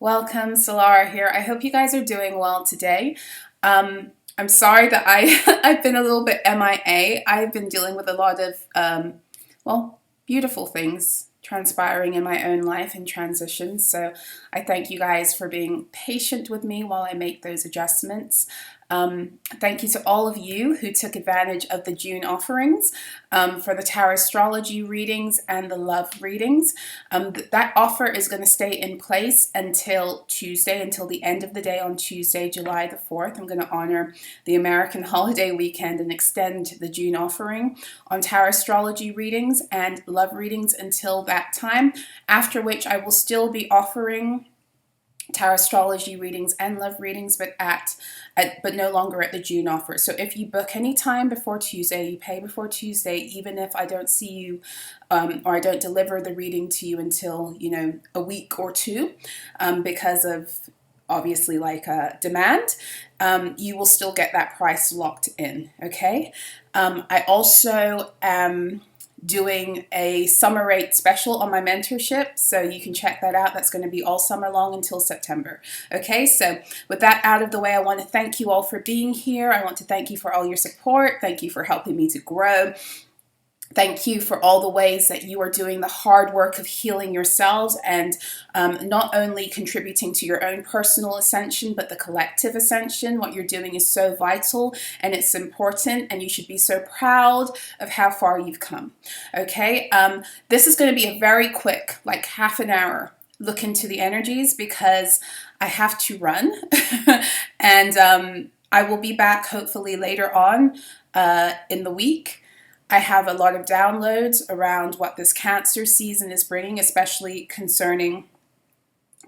Welcome, So-La-Rah here. I hope you guys are doing well today. I'm sorry that I've been a little bit MIA. I've been dealing with a lot of, beautiful things transpiring in my own life and transitions. So I thank you guys for being patient with me while I make those adjustments. Thank you to all of you who took advantage of the June offerings for the tarot astrology readings and the love readings. That offer is going to stay in place until Tuesday, until the end of the day on Tuesday, July the 4th. I'm going to honor the American holiday weekend and extend the June offering on tarot astrology readings and love readings until that time, after which I will still be offering tarot astrology readings and love readings, but no longer at the June offer. So if you book any time before Tuesday, you pay before Tuesday, even if I don't see you or I don't deliver the reading to you until a week or two, because of obviously demand, you will still get that price locked in. Okay. I also am doing a summer rate special on my mentorship, so you can check that out. That's going to be all summer long until September. Okay, so with that out of the way, I want to thank you all for being here. I want to thank you for all your support. Thank you for helping me to grow. Thank you for all the ways that you are doing the hard work of healing yourselves and not only contributing to your own personal ascension, but the collective ascension. What you're doing is so vital and it's important, and you should be so proud of how far you've come. Okay, this is going to be a very quick, like half an hour look into the energies because I have to run and I will be back hopefully later on in the week. I have a lot of downloads around what this Cancer season is bringing, especially concerning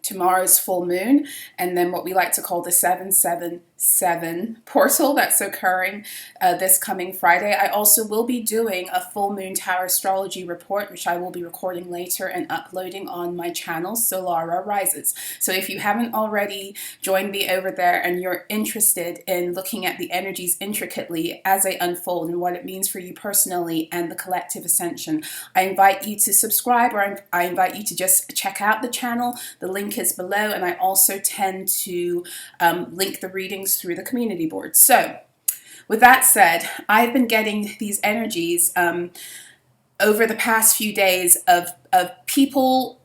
tomorrow's full moon, and then what we like to call the 777 portal that's occurring this coming Friday. I also will be doing a full moon tarot astrology report, which I will be recording later and uploading on my channel, So-La-Rah Rises. So if you haven't already joined me over there and you're interested in looking at the energies intricately as they unfold and what it means for you personally and the collective ascension, I invite you to subscribe, or I invite you to just check out the channel. The link is below, and I also tend to link the readings through the community board. So with that said, I've been getting these energies over the past few days of people,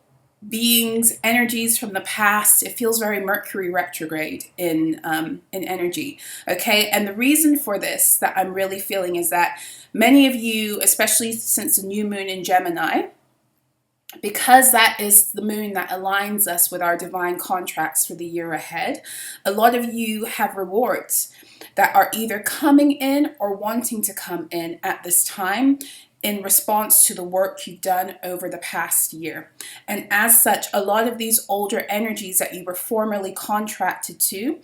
beings, energies from the past. It feels very Mercury retrograde in energy. Okay, and the reason for this that I'm really feeling is that many of you, especially since the new moon in Gemini, because that is the moon that aligns us with our divine contracts for the year ahead, a lot of you have rewards that are either coming in or wanting to come in at this time in response to the work you've done over the past year. And as such, a lot of these older energies that you were formerly contracted to,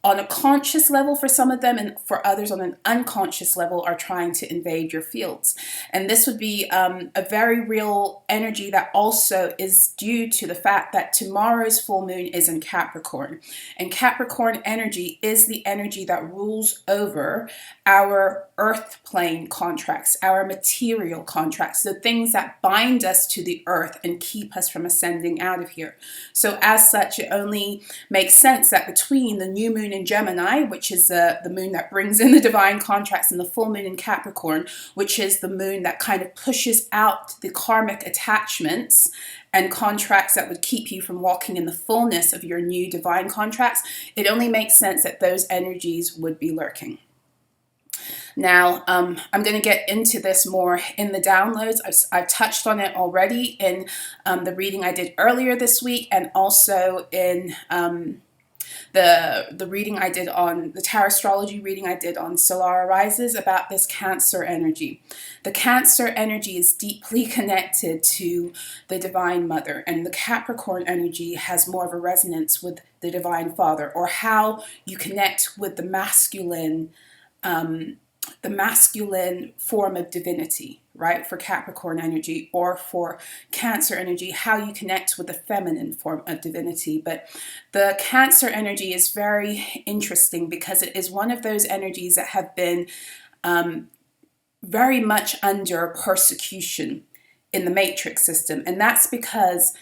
on a conscious level for some of them and for others on an unconscious level, are trying to invade your fields. And this would be a very real energy that also is due to the fact that tomorrow's full moon is in Capricorn. And Capricorn energy is the energy that rules over our earth plane contracts, our material contracts, the things that bind us to the earth and keep us from ascending out of here. So as such, it only makes sense that between the new moon in Gemini, which is the moon that brings in the divine contracts, and the full moon in Capricorn, which is the moon that kind of pushes out the karmic attachments and contracts that would keep you from walking in the fullness of your new divine contracts, it only makes sense that those energies would be lurking. Now, I'm going to get into this more in the downloads. I've touched on it already in the reading I did earlier this week, and also in the reading I did on the tarot astrology reading I did on So-La-Rah Rises about this Cancer energy. The Cancer energy is deeply connected to the Divine Mother, and the Capricorn energy has more of a resonance with the Divine Father, or how you connect with the masculine form of divinity, right? For Capricorn energy, or for Cancer energy, how you connect with the feminine form of divinity. But the Cancer energy is very interesting because it is one of those energies that have been very much under persecution in the matrix system. And that's because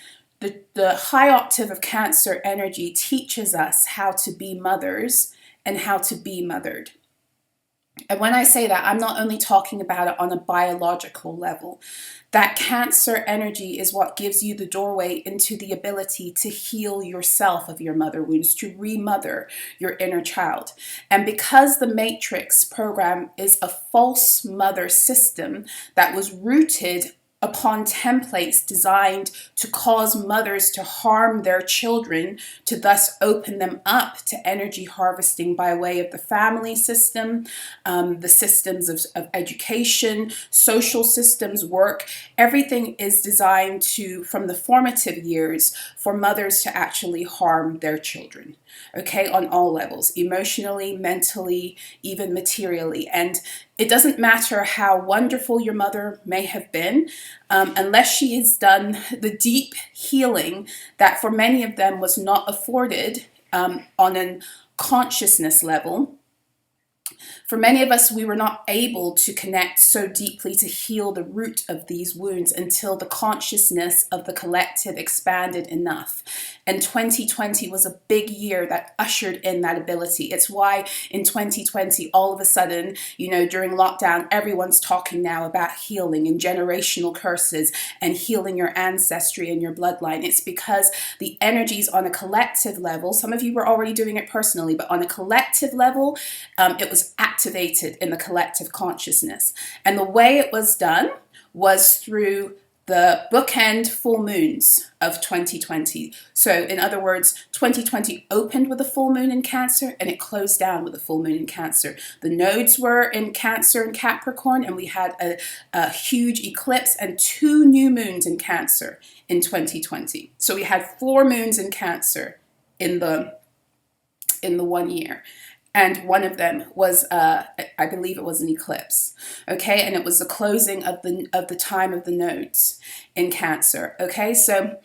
the high octave of Cancer energy teaches us how to be mothers and how to be mothered. And when I say that, I'm not only talking about it on a biological level. That Cancer energy is what gives you the doorway into the ability to heal yourself of your mother wounds, to remother your inner child. And because the Matrix program is a false mother system that was rooted upon templates designed to cause mothers to harm their children, to thus open them up to energy harvesting by way of the family system, the systems of education, social systems, work. Everything is designed to, from the formative years, for mothers to actually harm their children. Okay, on all levels, emotionally, mentally, even materially. And it doesn't matter how wonderful your mother may have been, unless she has done the deep healing that for many of them was not afforded on a consciousness level. For many of us, we were not able to connect so deeply to heal the root of these wounds until the consciousness of the collective expanded enough. And 2020 was a big year that ushered in that ability. It's why in 2020, all of a sudden, during lockdown, everyone's talking now about healing and generational curses and healing your ancestry and your bloodline. It's because the energies on a collective level, some of you were already doing it personally, but on a collective level, it was activated in the collective consciousness. And the way it was done was through the bookend full moons of 2020. So in other words, 2020 opened with a full moon in Cancer and it closed down with a full moon in Cancer. The nodes were in Cancer and Capricorn, and we had a huge eclipse and 2 new moons in Cancer in 2020. So we had 4 moons in Cancer in the 1 year. And one of them was, I believe it was an eclipse, okay? And it was the closing of the time of the nodes in Cancer, okay? So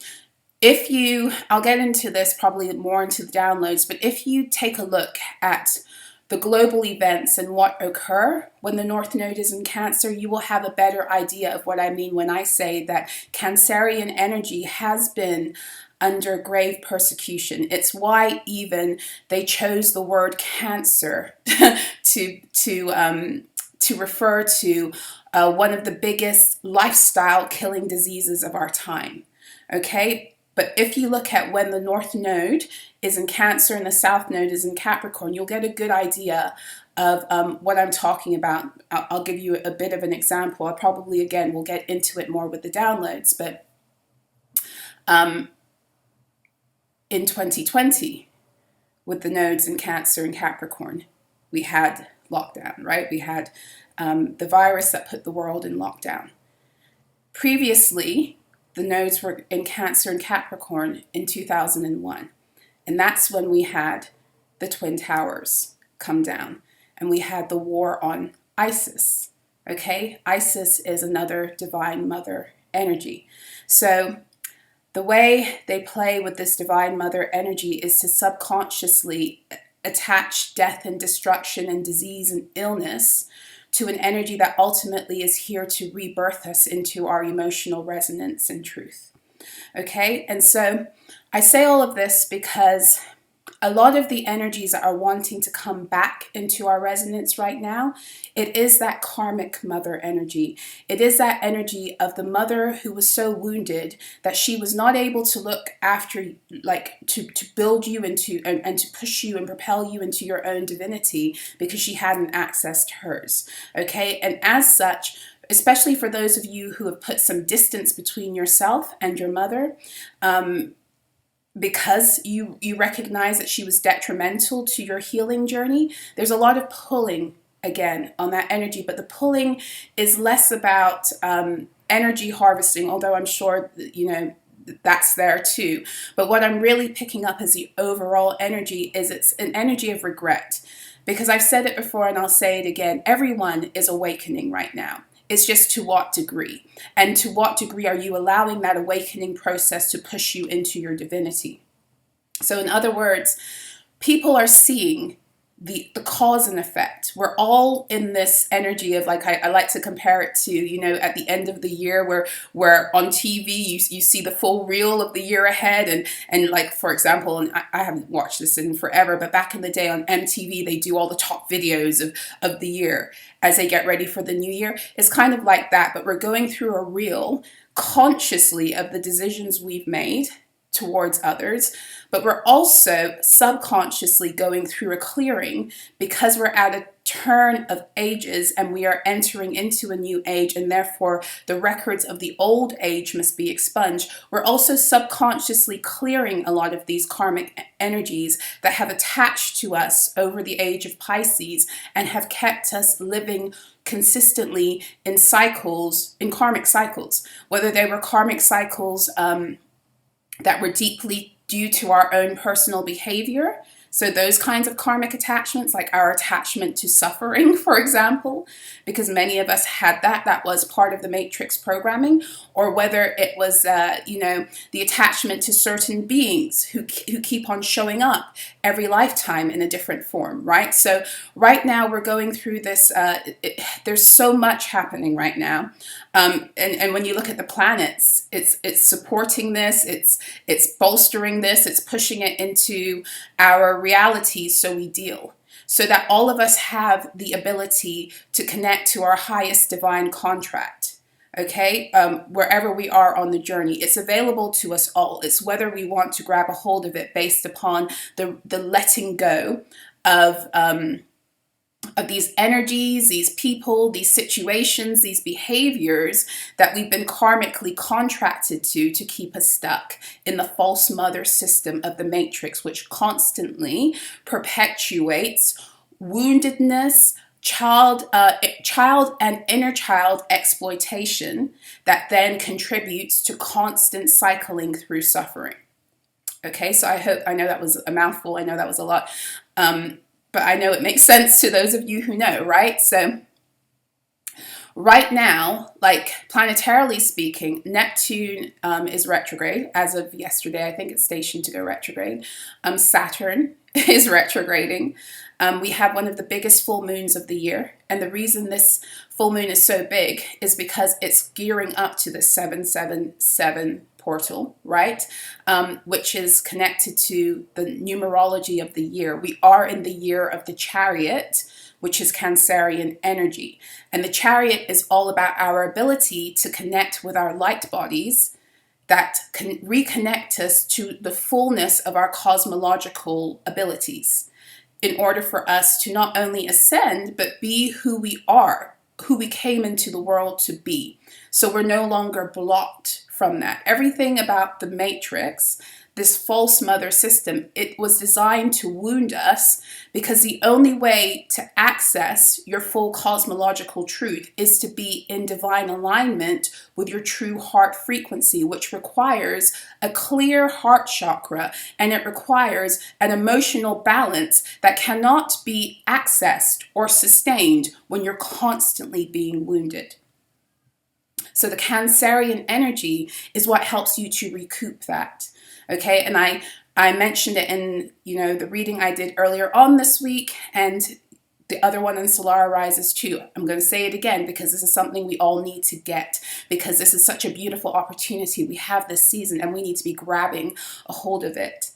I'll get into this probably more into the downloads, but if you take a look at the global events and what occur when the North Node is in Cancer, you will have a better idea of what I mean when I say that Cancerian energy has been under grave persecution. It's why even they chose the word cancer to refer to one of the biggest lifestyle killing diseases of our time. Okay, but if you look at when the North Node is in Cancer and the South Node is in Capricorn, you'll get a good idea of what I'm talking about. I'll give you a bit of an example. I probably, again, will get into it more with the downloads, but in 2020, with the nodes in Cancer and Capricorn, we had lockdown, right? We had the virus that put the world in lockdown. Previously, the nodes were in Cancer and Capricorn in 2001. And that's when we had the Twin Towers come down. And we had the war on Isis, okay? Isis is another divine mother energy. So the way they play with this divine mother energy is to subconsciously attach death and destruction and disease and illness to an energy that ultimately is here to rebirth us into our emotional resonance and truth. Okay, and so I say all of this because a lot of the energies that are wanting to come back into our resonance right now, it is that karmic mother energy. It is that energy of the mother who was so wounded that she was not able to look after, to build you into and to push you and propel you into your own divinity because she hadn't accessed hers. Okay, and as such, especially for those of you who have put some distance between yourself and your mother, because you recognize that she was detrimental to your healing journey, there's a lot of pulling, again, on that energy. But the pulling is less about energy harvesting, although I'm sure, that's there too. But what I'm really picking up as the overall energy is it's an energy of regret. Because I've said it before and I'll say it again, everyone is awakening right now. It's just to what degree? And to what degree are you allowing that awakening process to push you into your divinity? So in other words, people are seeing the cause and effect. We're all in this energy of, like, I like to compare it to, you know, at the end of the year where on TV you see the full reel of the year ahead, and like, for example, and I haven't watched this in forever, but back in the day on MTV they do all the top videos of the year as they get ready for the new year. It's kind of like that, but we're going through a reel consciously of the decisions we've made towards others, but we're also subconsciously going through a clearing because we're at a turn of ages and we are entering into a new age, and therefore the records of the old age must be expunged. We're also subconsciously clearing a lot of these karmic energies that have attached to us over the age of Pisces and have kept us living consistently in cycles, in karmic cycles, whether they were karmic cycles that were deeply due to our own personal behavior. So those kinds of karmic attachments, like our attachment to suffering, for example, because many of us had that was part of the matrix programming, or whether it was, you know, the attachment to certain beings who keep on showing up every lifetime in a different form, right? So right now we're going through this, there's so much happening right now. And when you look at the planets, it's supporting this, it's bolstering this, it's pushing it into our reality, so we deal. So that all of us have the ability to connect to our highest divine contract, okay? Wherever we are on the journey, it's available to us all. It's whether we want to grab a hold of it based upon the letting go of these energies, these people, these situations, these behaviors that we've been karmically contracted to keep us stuck in the false mother system of the matrix, which constantly perpetuates woundedness, child and inner child exploitation that then contributes to constant cycling through suffering. Okay, so I know that was a mouthful, I know that was a lot. But I know it makes sense to those of you who know, right? So right now, like planetarily speaking, Neptune is retrograde as of yesterday. I think it's stationed to go retrograde. Saturn is retrograding. We have one of the biggest full moons of the year. And the reason this full moon is so big is because it's gearing up to the 777 portal, right? Which is connected to the numerology of the year. We are in the year of the Chariot, which is Cancerian energy. And the Chariot is all about our ability to connect with our light bodies that can reconnect us to the fullness of our cosmological abilities in order for us to not only ascend, but be who we are, who we came into the world to be. So we're no longer blocked from that. Everything about the matrix, this false mother system, it was designed to wound us because the only way to access your full cosmological truth is to be in divine alignment with your true heart frequency, which requires a clear heart chakra, and it requires an emotional balance that cannot be accessed or sustained when you're constantly being wounded. So the Cancerian energy is what helps you to recoup that. Okay, and I mentioned it in, you know, the reading I did earlier on this week, and the other one in So-La-Rah rises too. I'm going to say it again because this is something we all need to get, because this is such a beautiful opportunity we have this season and we need to be grabbing a hold of it.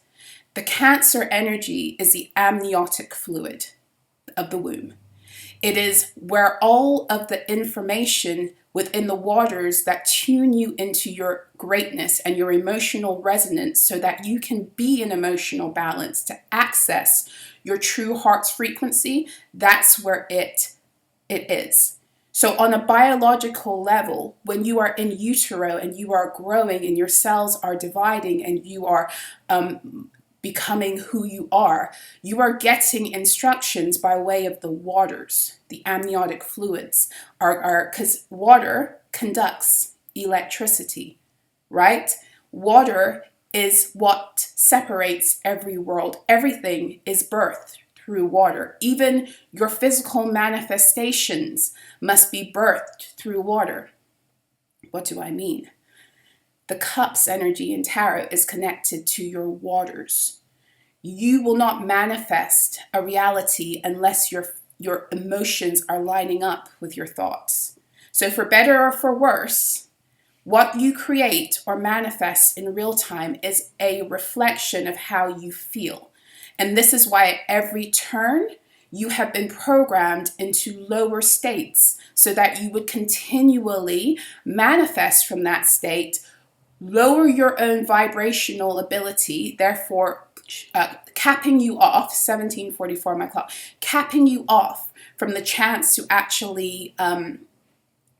The Cancer energy is the amniotic fluid of the womb. It is where all of the information within the waters that tune you into your greatness and your emotional resonance so that you can be in emotional balance to access your true heart's frequency. That's where it is. So on a biological level, when you are in utero and you are growing and your cells are dividing and you are becoming who you are getting instructions by way of the waters, the amniotic fluids, because water conducts electricity, right? Water is what separates every world. Everything is birthed through water. Even your physical manifestations must be birthed through water. What do I mean? The cups energy in tarot is connected to your waters. You will not manifest a reality unless your emotions are lining up with your thoughts. So for better or for worse, what you create or manifest in real time is a reflection of how you feel. And this is why at every turn, you have been programmed into lower states so that you would continually manifest from that state, lower your own vibrational ability, therefore capping you off, 1744 my clock, capping you off from the chance to actually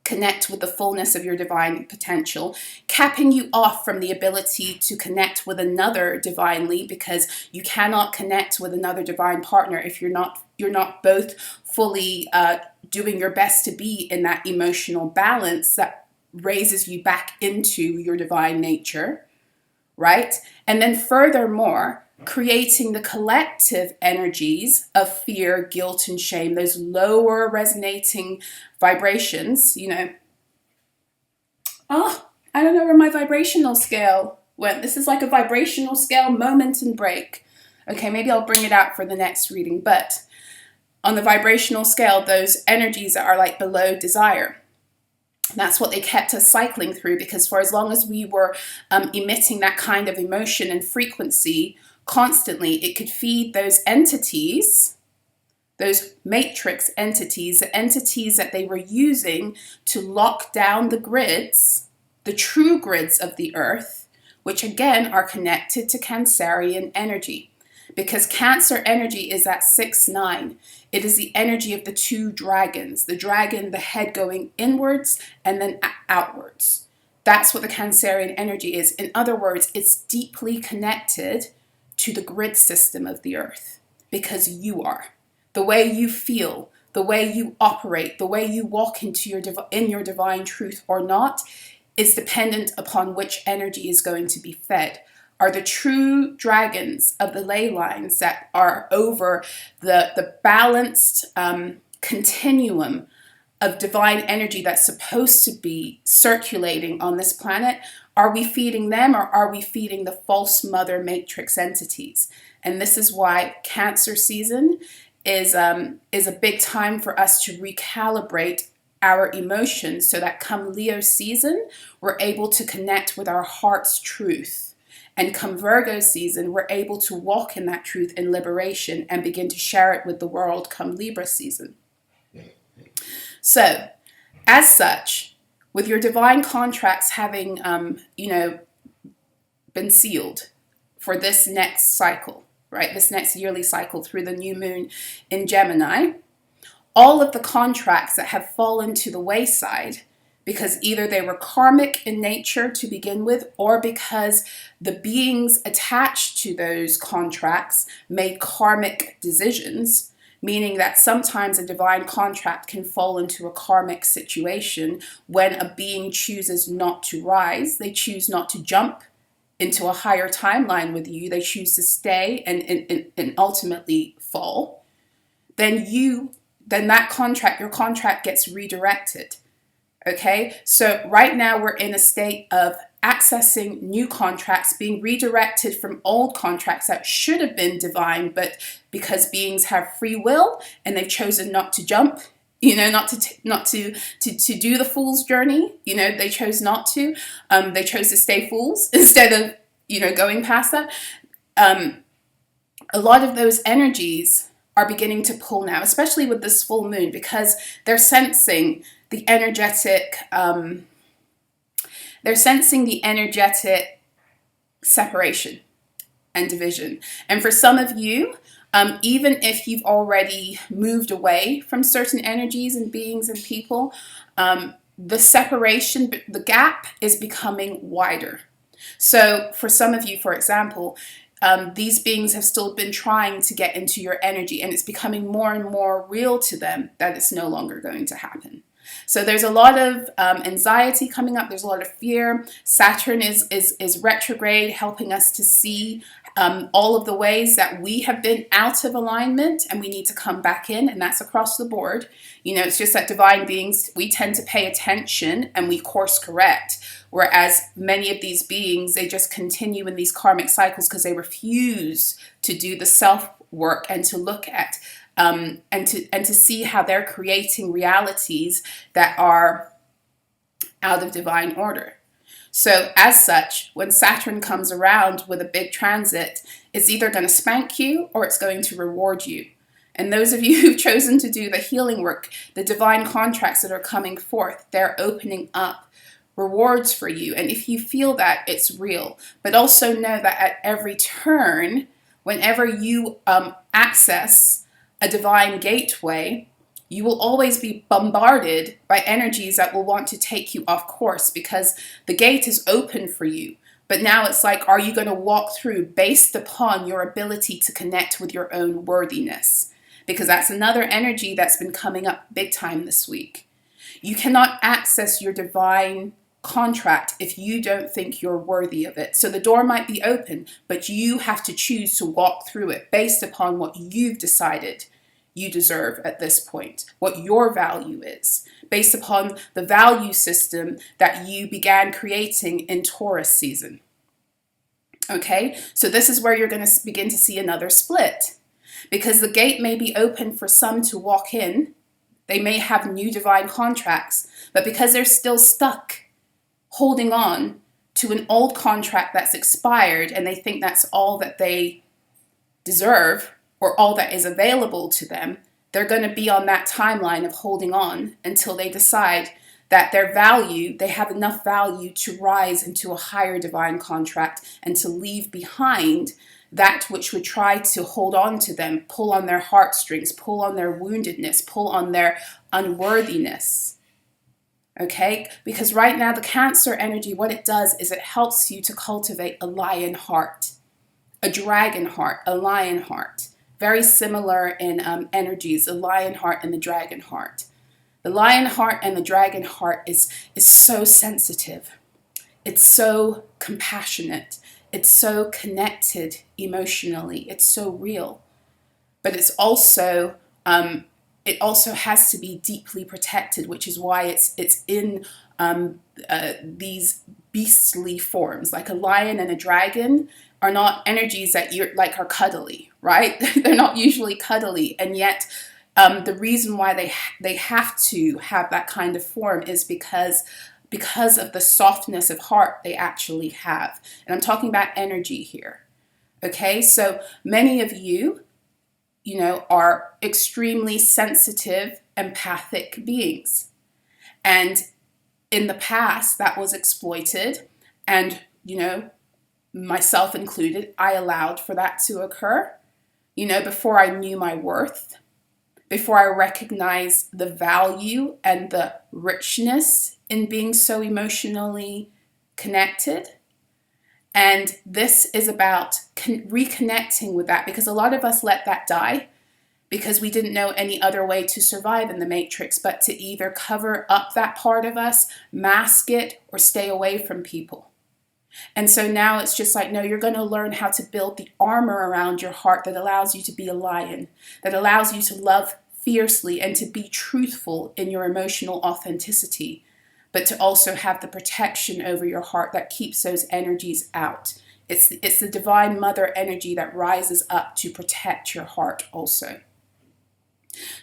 connect with the fullness of your divine potential, capping you off from the ability to connect with another divinely, because you cannot connect with another divine partner if you're not both fully doing your best to be in that emotional balance that raises you back into your divine nature, right? And then furthermore, creating the collective energies of fear, guilt, and shame, those lower resonating vibrations, oh, I don't know where my vibrational scale went. This is like a vibrational scale moment and break. Okay, maybe I'll bring it out for the next reading, but on the vibrational scale, those energies are like below desire. That's what they kept us cycling through, because for as long as we were emitting that kind of emotion and frequency constantly, it could feed those entities, those matrix entities, the entities that they were using to lock down the grids, the true grids of the earth, which again are connected to Cancerian energy. Because Cancer energy is at 6-9. It is the energy of the two dragons. The dragon, the head going inwards and then outwards. That's what the Cancerian energy is. In other words, it's deeply connected to the grid system of the earth, because you are. The way you feel, the way you operate, the way you walk into your divine truth or not is dependent upon which energy is going to be fed. Are the true dragons of the ley lines that are over the balanced continuum of divine energy that's supposed to be circulating on this planet? Are we feeding them, or are we feeding the false mother matrix entities? And this is why Cancer season is a big time for us to recalibrate our emotions, so that come Leo season, we're able to connect with our heart's truth. And come Virgo season, we're able to walk in that truth in liberation and begin to share it with the world come Libra season. So, as such, with your divine contracts having, been sealed for this next cycle, right? This next yearly cycle through the new moon in Gemini, all of the contracts that have fallen to the wayside, because either they were karmic in nature to begin with, or because the beings attached to those contracts made karmic decisions, meaning that sometimes a divine contract can fall into a karmic situation when a being chooses not to rise. They choose not to jump into a higher timeline with you. They choose to stay and ultimately fall. Then your contract gets redirected. Okay, so right now we're in a state of accessing new contracts, being redirected from old contracts that should have been divine, but because beings have free will and they've chosen not to jump, not to do the fool's journey, they chose not to. They chose to stay fools instead of going past that. A lot of those energies are beginning to pull now, especially with this full moon, because they're sensing the energetic separation and division. And for some of you, even if you've already moved away from certain energies and beings and people, the separation, the gap is becoming wider. So for some of you, for example, these beings have still been trying to get into your energy, and it's becoming more and more real to them that it's no longer going to happen. So there's a lot of anxiety coming up. There's a lot of fear. Saturn is retrograde, helping us to see all of the ways that we have been out of alignment and we need to come back in, and that's across the board. You know, it's just that divine beings, we tend to pay attention and we course correct, whereas many of these beings, they just continue in these karmic cycles because they refuse to do the self work and to look at and to see how they're creating realities that are out of divine order. So as such, when Saturn comes around with a big transit, it's either going to spank you or it's going to reward you. And those of you who've chosen to do the healing work, the divine contracts that are coming forth, they're opening up rewards for you. And if you feel that, it's real. But also know that at every turn, whenever you access a divine gateway, you will always be bombarded by energies that will want to take you off course because the gate is open for you. But now it's like, are you going to walk through based upon your ability to connect with your own worthiness? Because that's another energy that's been coming up big time this week. You cannot access your divine contract if you don't think you're worthy of it. So the door might be open, but you have to choose to walk through it based upon what you've decided you deserve at this point, what your value is, based upon the value system that you began creating in Taurus season. Okay, so this is where you're going to begin to see another split, because the gate may be open for some to walk in. They may have new divine contracts, but because they're still stuck holding on to an old contract that's expired and they think that's all that they deserve, or all that is available to them, they're going to be on that timeline of holding on until they decide that their value, they have enough value to rise into a higher divine contract and to leave behind that which would try to hold on to them, pull on their heartstrings, pull on their woundedness, pull on their unworthiness. Okay? Because right now the Cancer energy, what it does is it helps you to cultivate a lion heart, a dragon heart, a lion heart. Very similar in energies, the lion heart and the dragon heart. The lion heart and the dragon heart is so sensitive. It's so compassionate. It's so connected emotionally. It's so real. But it also has to be deeply protected, which is why it's in these beastly forms. Like a lion and a dragon are not energies that you're like are cuddly, right? They're not usually cuddly, and yet the reason why they have to have that kind of form is because of the softness of heart they actually have. And I'm talking about energy here. Okay, so many of you, are extremely sensitive, empathic beings, and in the past that was exploited, and myself included, I allowed for that to occur, before I knew my worth, before I recognized the value and the richness in being so emotionally connected. And this is about reconnecting with that, because a lot of us let that die because we didn't know any other way to survive in the matrix but to either cover up that part of us, mask it, or stay away from people. And so now it's just like, no, you're going to learn how to build the armor around your heart that allows you to be a lion, that allows you to love fiercely and to be truthful in your emotional authenticity, but to also have the protection over your heart that keeps those energies out. It's the divine mother energy that rises up to protect your heart also.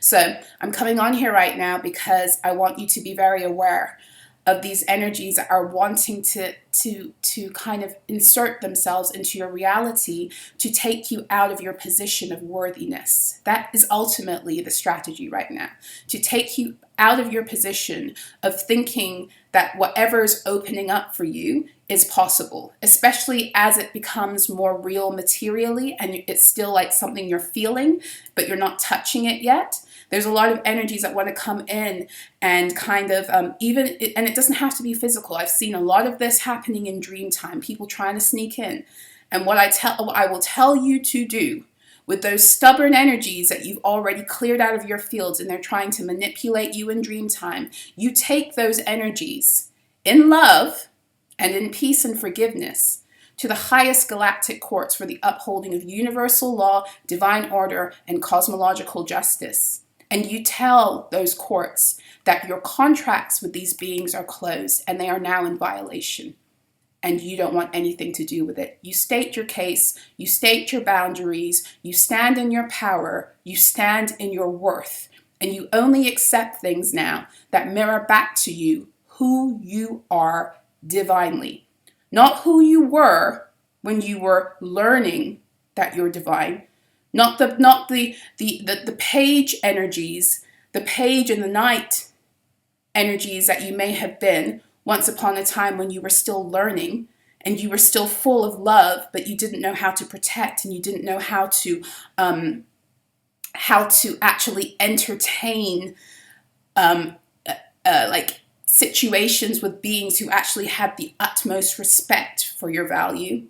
So I'm coming on here right now because I want you to be very aware of these energies that are wanting to kind of insert themselves into your reality to take you out of your position of worthiness. That is ultimately the strategy right now, to take you out of your position of thinking that whatever is opening up for you is possible, especially as it becomes more real materially and it's still like something you're feeling, but you're not touching it yet. There's a lot of energies that want to come in and kind of and it doesn't have to be physical. I've seen a lot of this happening in dream time, people trying to sneak in. And what I will tell you to do with those stubborn energies that you've already cleared out of your fields and they're trying to manipulate you in dream time, you take those energies in love and in peace and forgiveness to the highest galactic courts for the upholding of universal law, divine order, and cosmological justice. And you tell those courts that your contracts with these beings are closed and they are now in violation. And you don't want anything to do with it. You state your case, you state your boundaries, you stand in your power, you stand in your worth, and you only accept things now that mirror back to you who you are divinely. Not who you were when you were learning that you're divine, not the page energies, the page and the night energies that you may have been once upon a time when you were still learning and you were still full of love, but you didn't know how to protect and you didn't know how to actually entertain like situations with beings who actually had the utmost respect for your value.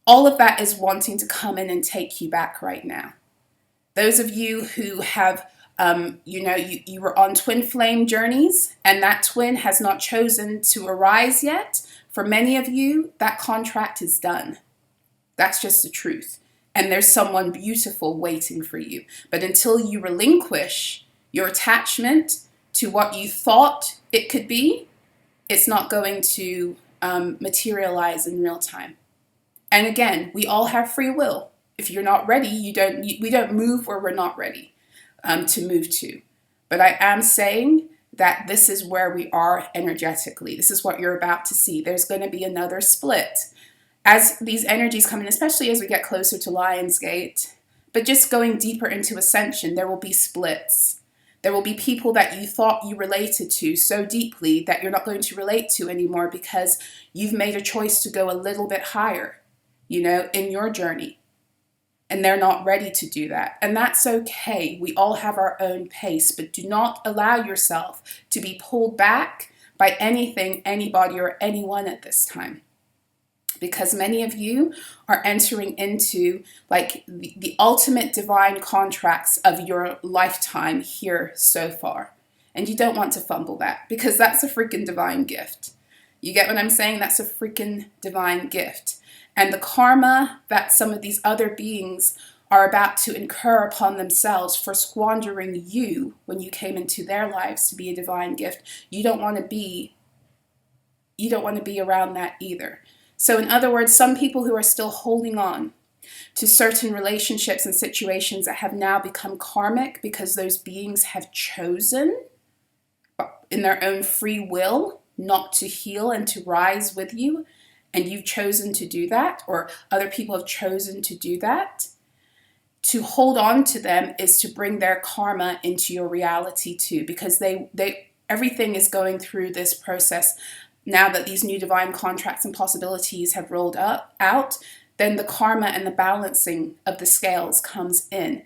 All of that is wanting to come in and take you back right now. Those of you who have you were on twin flame journeys and that twin has not chosen to arise yet. For many of you, that contract is done. That's just the truth. And there's someone beautiful waiting for you. But until you relinquish your attachment to what you thought it could be, it's not going to materialize in real time. And again, we all have free will. If you're not ready, we don't move where we're not ready to move to. But I am saying that this is where we are energetically. This is what you're about to see. There's going to be another split. As these energies come in, especially as we get closer to Lionsgate, but just going deeper into ascension, there will be splits. There will be people that you thought you related to so deeply that you're not going to relate to anymore because you've made a choice to go a little bit higher, in your journey. And they're not ready to do that. And that's okay. We all have our own pace, but do not allow yourself to be pulled back by anything, anybody, or anyone at this time. Because many of you are entering into like the ultimate divine contracts of your lifetime here so far. And you don't want to fumble that because that's a freaking divine gift. You get what I'm saying? That's a freaking divine gift. And the karma that some of these other beings are about to incur upon themselves for squandering you when you came into their lives to be a divine gift, you don't want to be around that either. So in other words, some people who are still holding on to certain relationships and situations that have now become karmic because those beings have chosen in their own free will not to heal and to rise with you, and you've chosen to do that, or other people have chosen to do that, to hold on to them is to bring their karma into your reality too, because everything is going through this process. Now that these new divine contracts and possibilities have rolled out, then the karma and the balancing of the scales comes in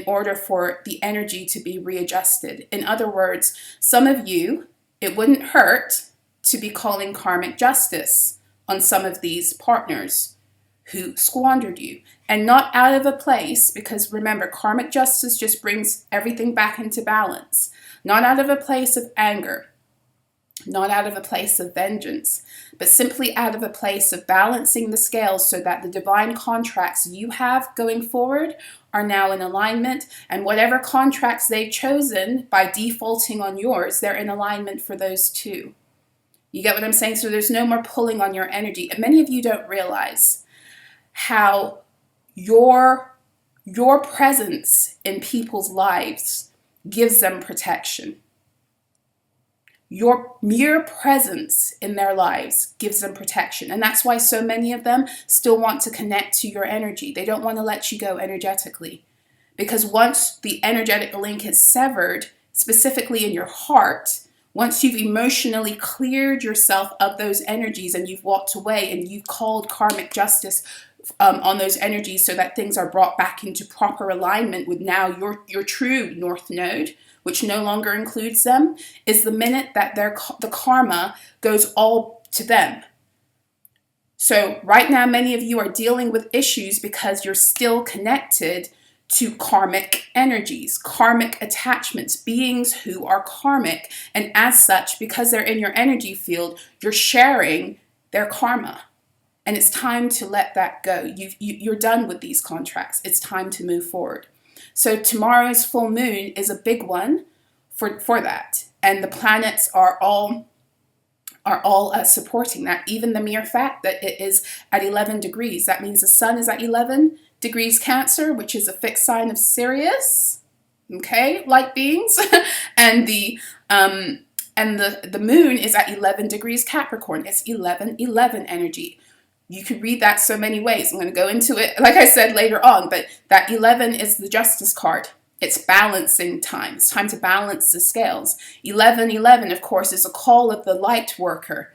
order for the energy to be readjusted. In other words, some of you, it wouldn't hurt to be calling karmic justice on some of these partners who squandered you. And not out of a place, because remember, karmic justice just brings everything back into balance. Not out of a place of anger, not out of a place of vengeance, but simply out of a place of balancing the scales so that the divine contracts you have going forward are now in alignment, and whatever contracts they've chosen by defaulting on yours, they're in alignment for those too. You get what I'm saying? So there's no more pulling on your energy. And many of you don't realize how your presence in people's lives gives them protection. Your mere presence in their lives gives them protection. And that's why so many of them still want to connect to your energy. They don't want to let you go energetically. Because once the energetic link is severed, specifically in your heart, once you've emotionally cleared yourself of those energies and you've walked away and you've called karmic justice on those energies so that things are brought back into proper alignment with now your true North Node, which no longer includes them, is the minute that the karma goes all to them. So right now, many of you are dealing with issues because you're still connected to karmic energies, karmic attachments, beings who are karmic. And as such, because they're in your energy field, you're sharing their karma. And it's time to let that go. You're done with these contracts. It's time to move forward. So tomorrow's full moon is a big one for that. And the planets are all supporting that. Even the mere fact that it is at 11 degrees, that means the sun is at 11 degrees Cancer, which is a fixed sign of Sirius, okay, light beings, and the moon is at 11 degrees Capricorn. It's 11-11 energy. You could read that so many ways. I'm going to go into it, like I said, later on, but that 11 is the Justice card. It's balancing time. It's time to balance the scales. 11-11, of course, is a call of the light worker.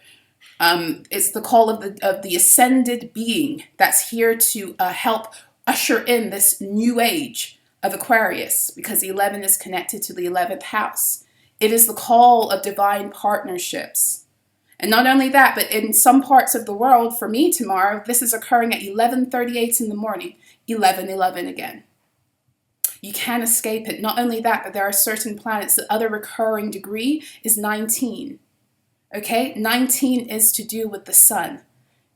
It's the call of the ascended being that's here to help usher in this new age of Aquarius, because 11 is connected to the 11th house. It is the call of divine partnerships. And not only that, but in some parts of the world, for me tomorrow, this is occurring at 11:38 in the morning, 11-11 again. You can't escape it. Not only that, but there are certain planets, the other recurring degree is 19. Okay, 19 is to do with the sun.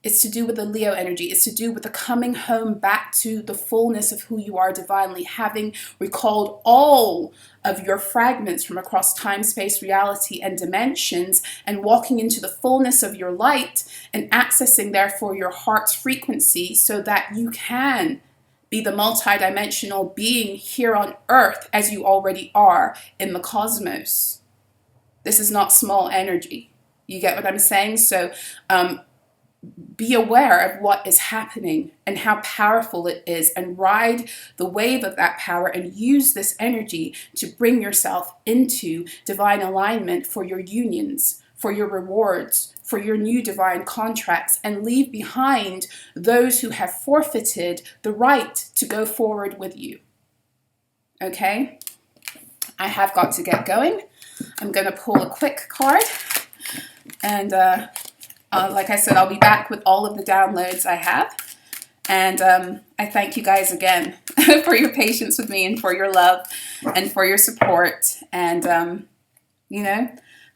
It's to do with the Leo energy. It's to do with the coming home back to the fullness of who you are divinely, having recalled all of your fragments from across time, space, reality, and dimensions, and walking into the fullness of your light and accessing, therefore, your heart's frequency so that you can be the multidimensional being here on earth as you already are in the cosmos. This is not small energy. You get what I'm saying? So be aware of what is happening and how powerful it is, and ride the wave of that power and use this energy to bring yourself into divine alignment for your unions, for your rewards, for your new divine contracts, and leave behind those who have forfeited the right to go forward with you. Okay? I have got to get going. I'm going to pull a quick card, and like I said, I'll be back with all of the downloads I have. And I thank you guys again for your patience with me, and for your love, and for your support, and you know,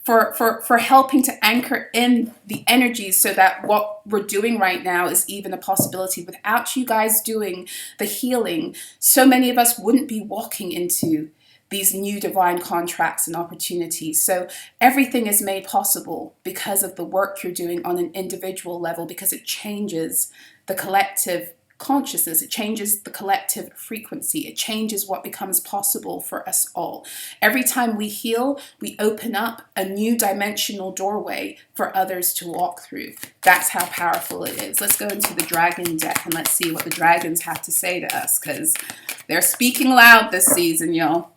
for helping to anchor in the energies so that what we're doing right now is even a possibility. Without you guys doing the healing, so many of us wouldn't be walking into these new divine contracts and opportunities. So everything is made possible because of the work you're doing on an individual level, because it changes the collective consciousness, it changes the collective frequency, it changes what becomes possible for us all. Every time we heal, we open up a new dimensional doorway for others to walk through. That's how powerful it is. Let's go into the dragon deck and let's see what the dragons have to say to us, because they're speaking loud this season, y'all.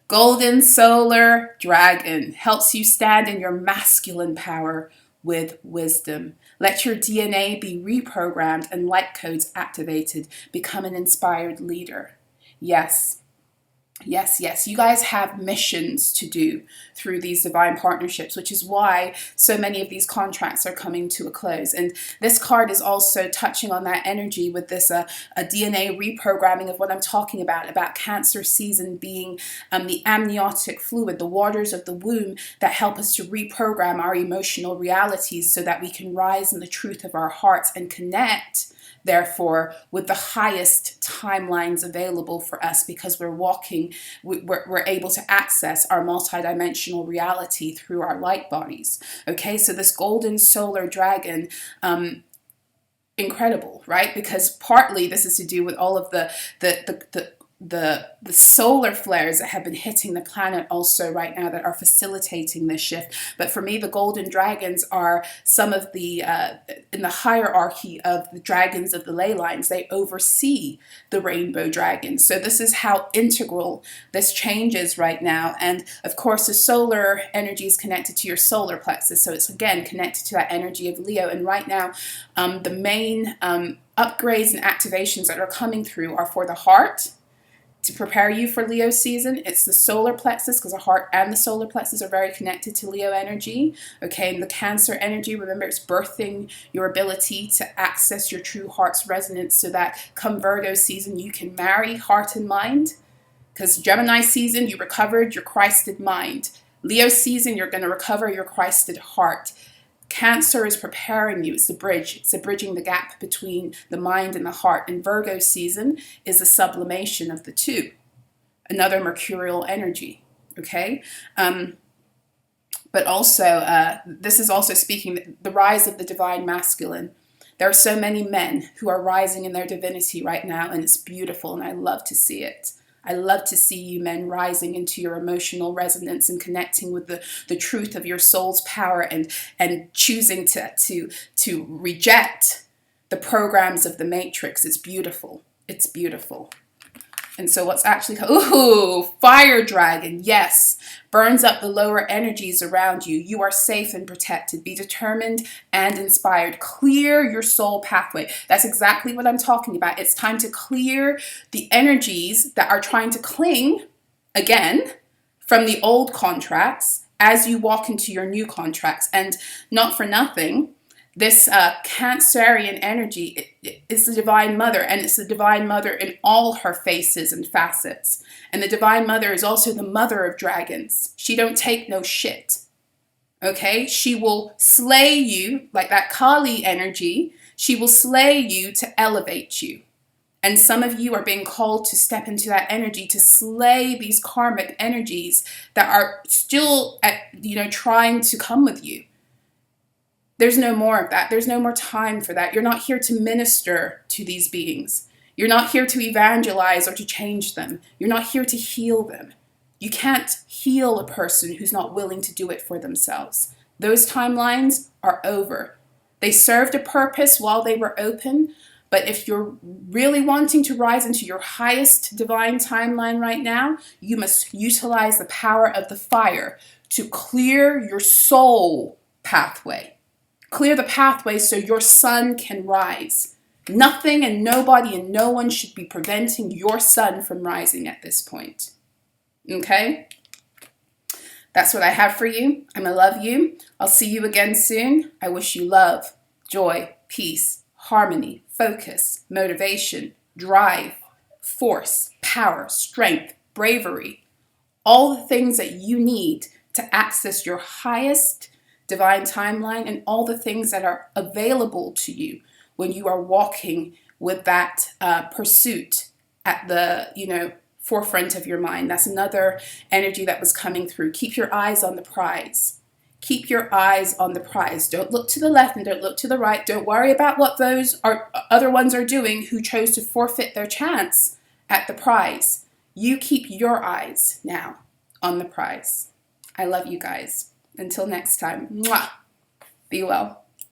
Golden Solar Dragon helps you stand in your masculine power with wisdom. Let your DNA be reprogrammed and light codes activated. Become an inspired leader. Yes. Yes, yes. You guys have missions to do through these divine partnerships, which is why so many of these contracts are coming to a close. And this card is also touching on that energy with this a DNA reprogramming of what I'm talking about Cancer season being the amniotic fluid, the waters of the womb that help us to reprogram our emotional realities so that we can rise in the truth of our hearts and connect, therefore, with the highest timelines available for us, because we're able to access our multidimensional reality through our light bodies. Okay, so this golden solar dragon, incredible, right? Because partly this is to do with all of the solar flares that have been hitting the planet also right now that are facilitating this shift. But for me, the golden dragons are some of the, in the hierarchy of the dragons of the ley lines, they oversee the rainbow dragons. So this is how integral this change is right now. And of course, the solar energy is connected to your solar plexus. So it's again connected to that energy of Leo. And right now, the main upgrades and activations that are coming through are for the heart, to prepare you for Leo season. It's the solar plexus, because the heart and the solar plexus are very connected to Leo energy. Okay, and the Cancer energy, remember, it's birthing your ability to access your true heart's resonance so that come Virgo season, you can marry heart and mind. Because Gemini season, you recovered your Christed mind. Leo season, you're going to recover your Christed heart. Cancer is preparing you. It's the bridge. It's bridging the gap between the mind and the heart. And Virgo season is a sublimation of the two. Another mercurial energy, okay? But also, this is also speaking the rise of the divine masculine. There are so many men who are rising in their divinity right now, and it's beautiful, and I love to see it. I love to see you men rising into your emotional resonance and connecting with the truth of your soul's power and choosing to reject the programs of the matrix. It's beautiful. It's beautiful. And so what's actually, ooh, fire dragon, yes, burns up the lower energies around you. You are safe and protected. Be determined and inspired. Clear your soul pathway. That's exactly what I'm talking about. It's time to clear the energies that are trying to cling, again, from the old contracts as you walk into your new contracts. And not for nothing, this Cancerian energy is the Divine Mother, and it's the Divine Mother in all her faces and facets. And the Divine Mother is also the mother of dragons. She don't take no shit, okay? She will slay you, like that Kali energy. She will slay you to elevate you. And some of you are being called to step into that energy, to slay these karmic energies that are still, trying to come with you. There's no more of that. There's no more time for that. You're not here to minister to these beings. You're not here to evangelize or to change them. You're not here to heal them. You can't heal a person who's not willing to do it for themselves. Those timelines are over. They served a purpose while they were open, but if you're really wanting to rise into your highest divine timeline right now, you must utilize the power of the fire to clear your soul pathway. Clear the pathway so your sun can rise. Nothing and nobody and no one should be preventing your sun from rising at this point. Okay? That's what I have for you. I'm going to love you. I'll see you again soon. I wish you love, joy, peace, harmony, focus, motivation, drive, force, power, strength, bravery. All the things that you need to access your highest divine timeline, and all the things that are available to you when you are walking with that pursuit at the forefront of your mind. That's another energy that was coming through. Keep your eyes on the prize. Keep your eyes on the prize. Don't look to the left and don't look to the right. Don't worry about what those other ones are doing who chose to forfeit their chance at the prize. You keep your eyes now on the prize. I love you guys. Until next time, mwah, be well.